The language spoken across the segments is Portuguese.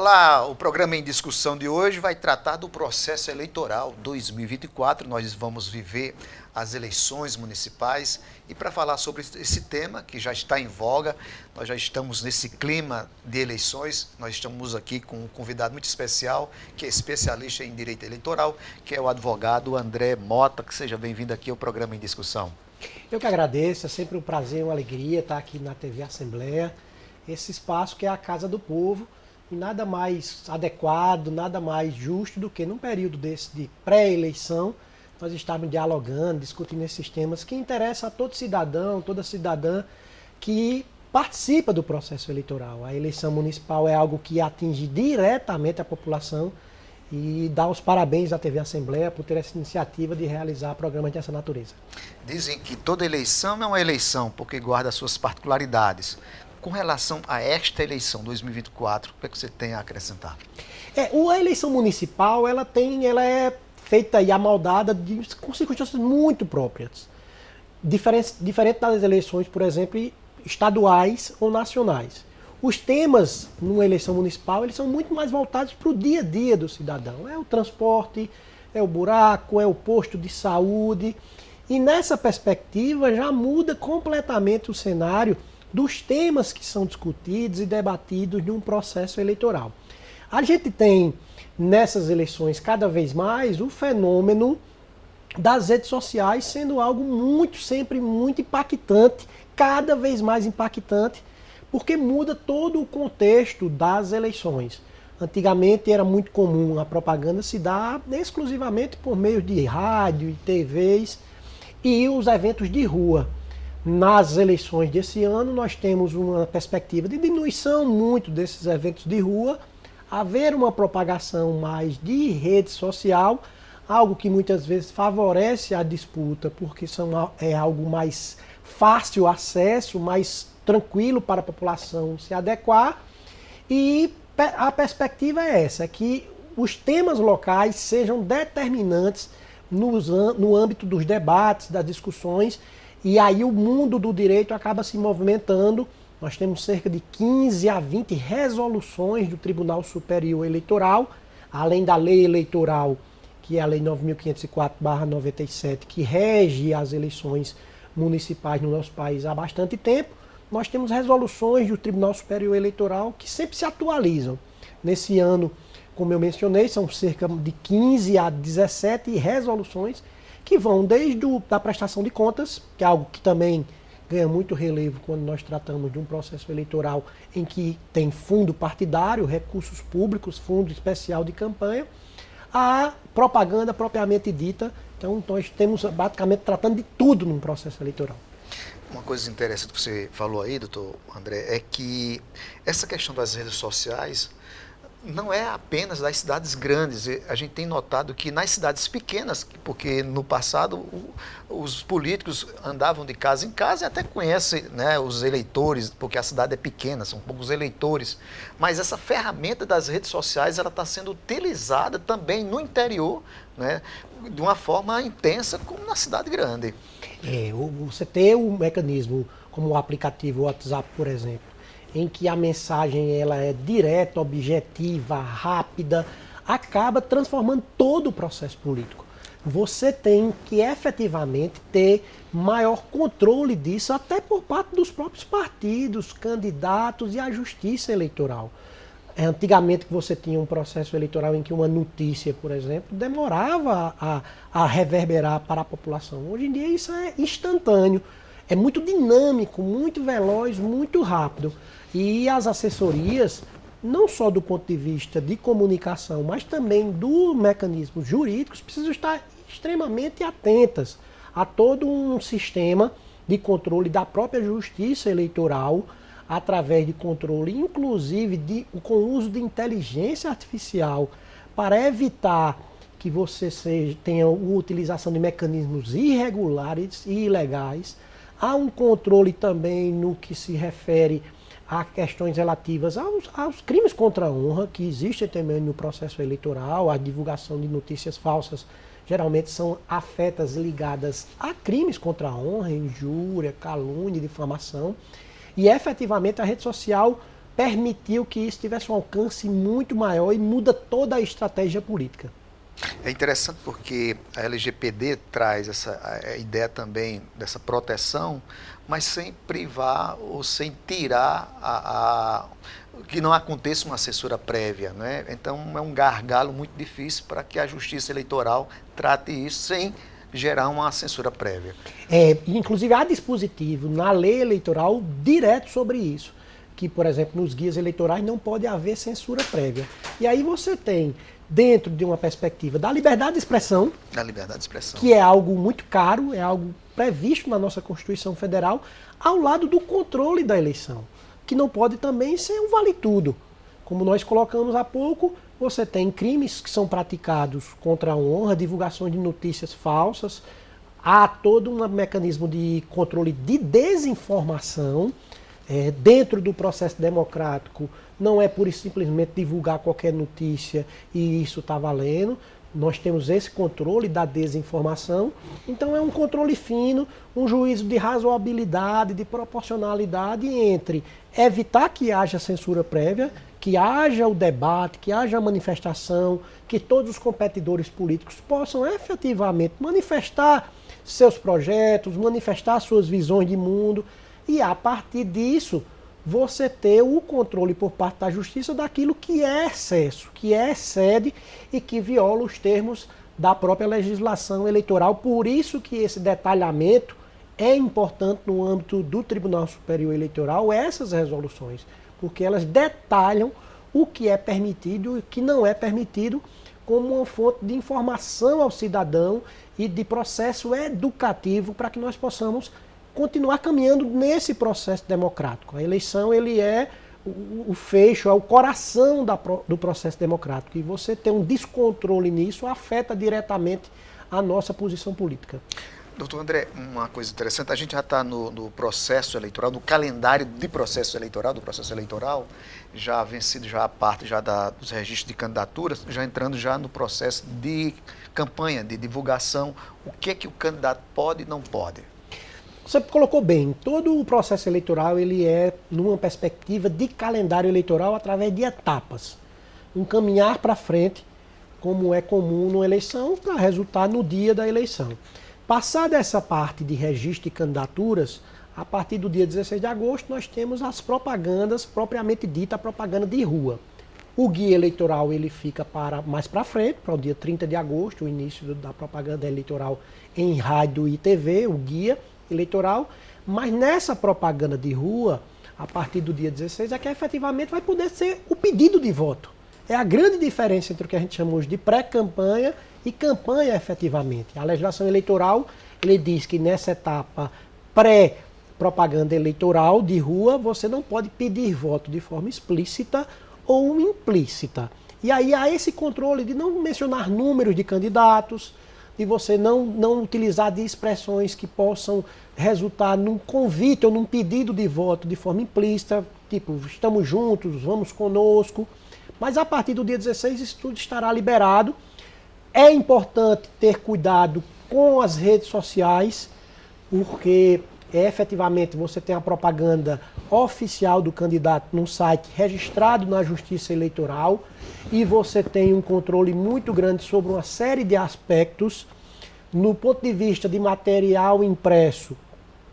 Olá, o programa em discussão de hoje vai tratar do processo eleitoral 2024. Nós vamos viver as eleições municipais e para falar sobre esse tema que já está em voga, nós já estamos nesse clima de eleições, nós estamos aqui com um convidado muito especial, que é especialista em direito eleitoral, que é o advogado André Mota, que seja bem-vindo aqui ao programa em discussão. Eu que agradeço, é sempre um prazer, uma alegria estar aqui na TV Assembleia, esse espaço que é a casa do povo, e nada mais adequado, nada mais justo do que num período desse de pré-eleição, nós estarmos dialogando, discutindo esses temas que interessam a todo cidadão, toda cidadã que participa do processo eleitoral. A eleição municipal é algo que atinge diretamente a população e dá os parabéns à TV Assembleia por ter essa iniciativa de realizar programas dessa natureza. Dizem que toda eleição é uma eleição porque guarda suas particularidades. Com relação a esta eleição 2024, o que é que você tem a acrescentar? A eleição municipal ela é feita e amoldada com circunstâncias muito próprias. Diferente das eleições, por exemplo, estaduais ou nacionais. Os temas numa eleição municipal eles são muito mais voltados para o dia a dia do cidadão. É o transporte, é o buraco, é o posto de saúde. E nessa perspectiva já muda completamente o cenário dos temas que são discutidos e debatidos de um processo eleitoral. A gente tem nessas eleições cada vez mais o fenômeno das redes sociais sendo algo sempre muito impactante, cada vez mais impactante, porque muda todo o contexto das eleições. Antigamente era muito comum a propaganda se dar exclusivamente por meio de rádio e TVs e os eventos de rua. Nas eleições desse ano, nós temos uma perspectiva de diminuição muito desses eventos de rua, haver uma propagação mais de rede social, algo que muitas vezes favorece a disputa, porque é algo mais fácil acesso, mais tranquilo para a população se adequar. E a perspectiva é essa, que os temas locais sejam determinantes no âmbito dos debates, das discussões. E aí o mundo do direito acaba se movimentando. Nós temos cerca de 15 a 20 resoluções do Tribunal Superior Eleitoral, além da lei eleitoral, que é a Lei 9.504/97, que rege as eleições municipais no nosso país há bastante tempo. Nós temos resoluções do Tribunal Superior Eleitoral que sempre se atualizam. Nesse ano, como eu mencionei, são cerca de 15 a 17 resoluções que vão desde a prestação de contas, que é algo que também ganha muito relevo quando nós tratamos de um processo eleitoral em que tem fundo partidário, recursos públicos, fundo especial de campanha, a propaganda propriamente dita. Então, nós temos basicamente tratando de tudo num processo eleitoral. Uma coisa interessante que você falou aí, doutor André, é que essa questão das redes sociais não é apenas das cidades grandes. A gente tem notado que nas cidades pequenas, porque no passado os políticos andavam de casa em casa e até conhecem, né, os eleitores, porque a cidade é pequena, são poucos eleitores. Mas essa ferramenta das redes sociais ela está sendo utilizada também no interior, né, de uma forma intensa como na cidade grande. Você ter um mecanismo como o aplicativo WhatsApp, por exemplo, em que a mensagem ela é direta, objetiva, rápida, acaba transformando todo o processo político. Você tem que efetivamente ter maior controle disso, até por parte dos próprios partidos, candidatos e a justiça eleitoral. Antigamente que você tinha um processo eleitoral em que uma notícia, por exemplo, demorava a reverberar para a população. Hoje em dia isso é instantâneo, é muito dinâmico, muito veloz, muito rápido. E as assessorias, não só do ponto de vista de comunicação, mas também do mecanismo jurídicos, precisam estar extremamente atentas a todo um sistema de controle da própria justiça eleitoral, através de controle, inclusive com o uso de inteligência artificial, para evitar que você tenha a utilização de mecanismos irregulares e ilegais. Há um controle também no que se refere a questões relativas aos crimes contra a honra, que existem também no processo eleitoral. A divulgação de notícias falsas geralmente são afetas ligadas a crimes contra a honra, injúria, calúnia, difamação. E efetivamente a rede social permitiu que isso tivesse um alcance muito maior e muda toda a estratégia política. É interessante porque a LGPD traz a ideia também dessa proteção, mas sem privar ou sem tirar que não aconteça uma censura prévia, né? Então é um gargalo muito difícil para que a Justiça Eleitoral trate isso sem gerar uma censura prévia. Inclusive há dispositivo na lei eleitoral direto sobre isso, que, por exemplo, nos guias eleitorais não pode haver censura prévia. E aí você tem, dentro de uma perspectiva da liberdade de expressão, que é algo muito caro, é algo previsto na nossa Constituição Federal, ao lado do controle da eleição, que não pode também ser um vale-tudo. Como nós colocamos há pouco, você tem crimes que são praticados contra a honra, divulgações de notícias falsas, há todo um mecanismo de controle de desinformação. Dentro do processo democrático, não é pura e simplesmente divulgar qualquer notícia e isso está valendo. Nós temos esse controle da desinformação. Então é um controle fino, um juízo de razoabilidade, de proporcionalidade entre evitar que haja censura prévia, que haja o debate, que haja a manifestação, que todos os competidores políticos possam efetivamente manifestar seus projetos, manifestar suas visões de mundo. E a partir disso, você ter o controle por parte da justiça daquilo que é excesso, que é excede e que viola os termos da própria legislação eleitoral. Por isso que esse detalhamento é importante no âmbito do Tribunal Superior Eleitoral, essas resoluções, porque elas detalham o que é permitido e o que não é permitido como uma fonte de informação ao cidadão e de processo educativo para que nós possamos continuar caminhando nesse processo democrático. A eleição ele é o fecho, é o coração do processo democrático. E você ter um descontrole nisso afeta diretamente a nossa posição política. Doutor André, uma coisa interessante, a gente já está no processo eleitoral, no calendário de processo eleitoral, do processo eleitoral, já vencido já a parte já dos registros de candidaturas, já entrando já no processo de campanha, de divulgação, o que o candidato pode e não pode. Você colocou bem, todo o processo eleitoral ele é numa perspectiva de calendário eleitoral através de etapas. Um caminhar para frente, como é comum numa eleição, para resultar no dia da eleição. Passada essa parte de registro de candidaturas, a partir do dia 16 de agosto nós temos as propagandas propriamente dita, a propaganda de rua. O guia eleitoral ele fica mais para frente, para o dia 30 de agosto, o início da propaganda eleitoral em rádio e TV, o guia eleitoral, mas nessa propaganda de rua, a partir do dia 16, é que efetivamente vai poder ser o pedido de voto. É a grande diferença entre o que a gente chama hoje de pré-campanha e campanha efetivamente. A legislação eleitoral, ele diz que nessa etapa pré-propaganda eleitoral de rua, você não pode pedir voto de forma explícita ou implícita. E aí há esse controle de não mencionar números de candidatos, de você não utilizar de expressões que possam resultar num convite ou num pedido de voto de forma implícita, tipo, estamos juntos, vamos conosco. Mas a partir do dia 16 isso tudo estará liberado. É importante ter cuidado com as redes sociais, porque efetivamente você tem a propaganda oficial do candidato num site registrado na Justiça Eleitoral e você tem um controle muito grande sobre uma série de aspectos no ponto de vista de material impresso.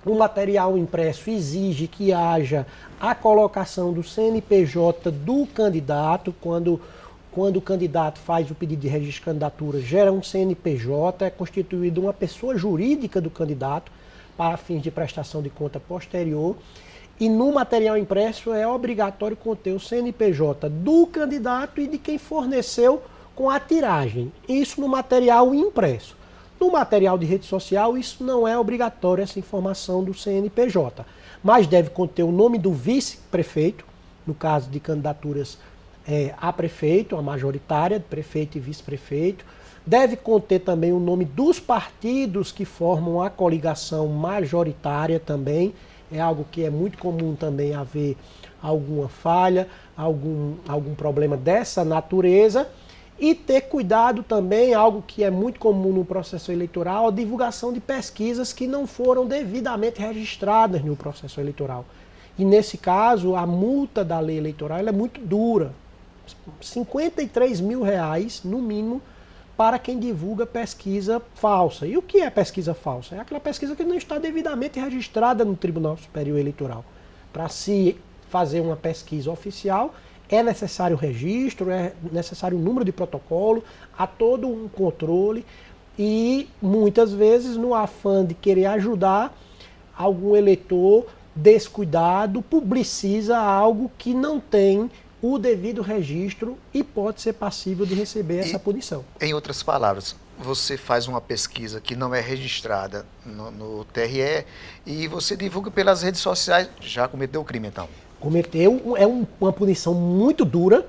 O material impresso exige que haja a colocação do CNPJ do candidato. Quando o candidato faz o pedido de registro de candidatura, gera um CNPJ, é constituído uma pessoa jurídica do candidato para fins de prestação de conta posterior. E no material impresso é obrigatório conter o CNPJ do candidato e de quem forneceu com a tiragem. Isso no material impresso. No material de rede social, isso não é obrigatório, essa informação do CNPJ. Mas deve conter o nome do vice-prefeito, no caso de candidaturas a prefeito, a majoritária, prefeito e vice-prefeito. Deve conter também o nome dos partidos que formam a coligação majoritária também. É algo que é muito comum também haver alguma falha, algum problema dessa natureza. E ter cuidado também, algo que é muito comum no processo eleitoral, a divulgação de pesquisas que não foram devidamente registradas no processo eleitoral. E nesse caso, a multa da lei eleitoral ela é muito dura. R$ 53 mil, no mínimo, para quem divulga pesquisa falsa. E o que é pesquisa falsa? É aquela pesquisa que não está devidamente registrada no Tribunal Superior Eleitoral. Para se fazer uma pesquisa oficial, é necessário registro, é necessário um número de protocolo, há todo um controle e muitas vezes no afã de querer ajudar, algum eleitor descuidado publiciza algo que não tem o devido registro e pode ser passível de receber essa punição. Em outras palavras, você faz uma pesquisa que não é registrada no TRE e você divulga pelas redes sociais, já cometeu o crime então? Cometeu, uma punição muito dura,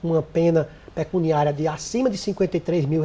uma pena pecuniária de acima de R$ 53 mil,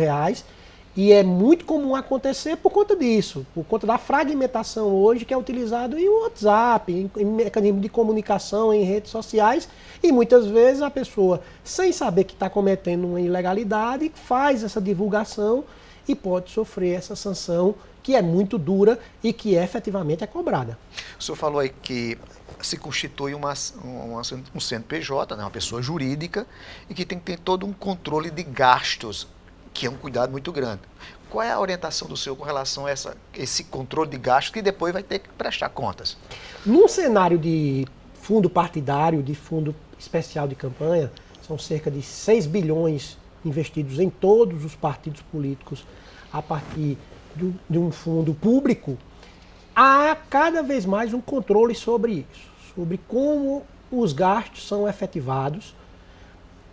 e é muito comum acontecer por conta disso, por conta da fragmentação hoje que é utilizado em WhatsApp, em mecanismo de comunicação, em redes sociais, e muitas vezes a pessoa, sem saber que está cometendo uma ilegalidade, faz essa divulgação e pode sofrer essa sanção que é muito dura e que efetivamente é cobrada. O senhor falou aí que se constitui um CNPJ, né, uma pessoa jurídica, e que tem que ter todo um controle de gastos, que é um cuidado muito grande. Qual é a orientação do senhor com relação a esse controle de gastos que depois vai ter que prestar contas? Num cenário de fundo partidário, de fundo especial de campanha, são cerca de 6 bilhões investidos em todos os partidos políticos a partir de um fundo público, há cada vez mais um controle sobre isso, sobre como os gastos são efetivados.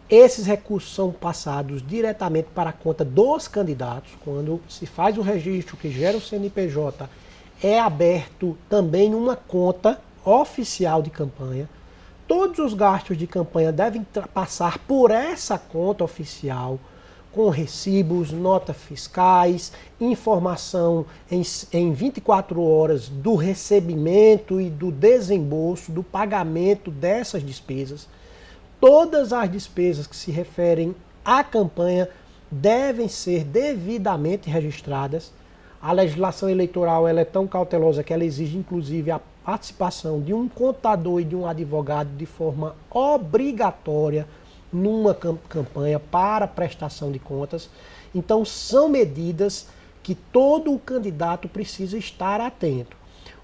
Esses recursos são passados diretamente para a conta dos candidatos. Quando se faz o registro que gera o CNPJ, é aberto também uma conta oficial de campanha. Todos os gastos de campanha devem passar por essa conta oficial, com recibos, notas fiscais, informação em 24 horas do recebimento e do desembolso, do pagamento dessas despesas. Todas as despesas que se referem à campanha devem ser devidamente registradas. A legislação eleitoral ela é tão cautelosa que ela exige, inclusive, a participação de um contador e de um advogado de forma obrigatória numa campanha para prestação de contas. Então, são medidas que todo o candidato precisa estar atento.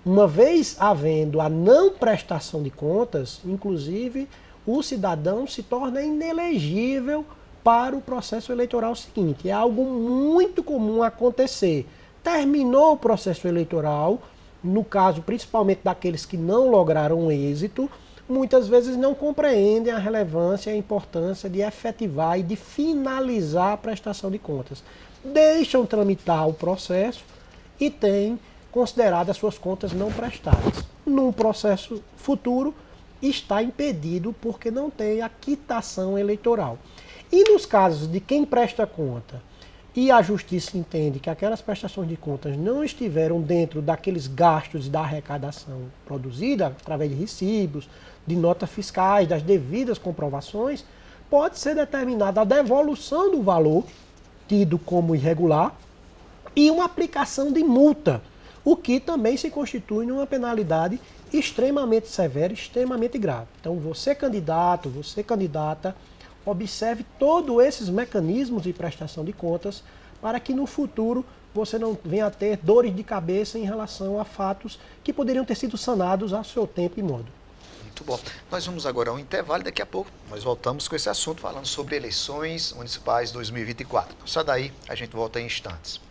Uma vez havendo a não prestação de contas, inclusive, o cidadão se torna inelegível para o processo eleitoral seguinte. É algo muito comum acontecer. Terminou o processo eleitoral, no caso principalmente daqueles que não lograram êxito, muitas vezes não compreendem a relevância e a importância de efetivar e de finalizar a prestação de contas. Deixam tramitar o processo e têm considerado as suas contas não prestadas. Num processo futuro, está impedido porque não tem a quitação eleitoral. E nos casos de quem presta conta e a justiça entende que aquelas prestações de contas não estiveram dentro daqueles gastos da arrecadação produzida, através de recibos, de notas fiscais, das devidas comprovações, pode ser determinada a devolução do valor tido como irregular e uma aplicação de multa, o que também se constitui numa penalidade extremamente severa, extremamente grave. Então, você candidato, você candidata, observe todos esses mecanismos de prestação de contas para que no futuro você não venha a ter dores de cabeça em relação a fatos que poderiam ter sido sanados a seu tempo e modo. Muito bom. Nós vamos agora ao intervalo e daqui a pouco nós voltamos com esse assunto falando sobre eleições municipais 2024. Só daí a gente volta em instantes.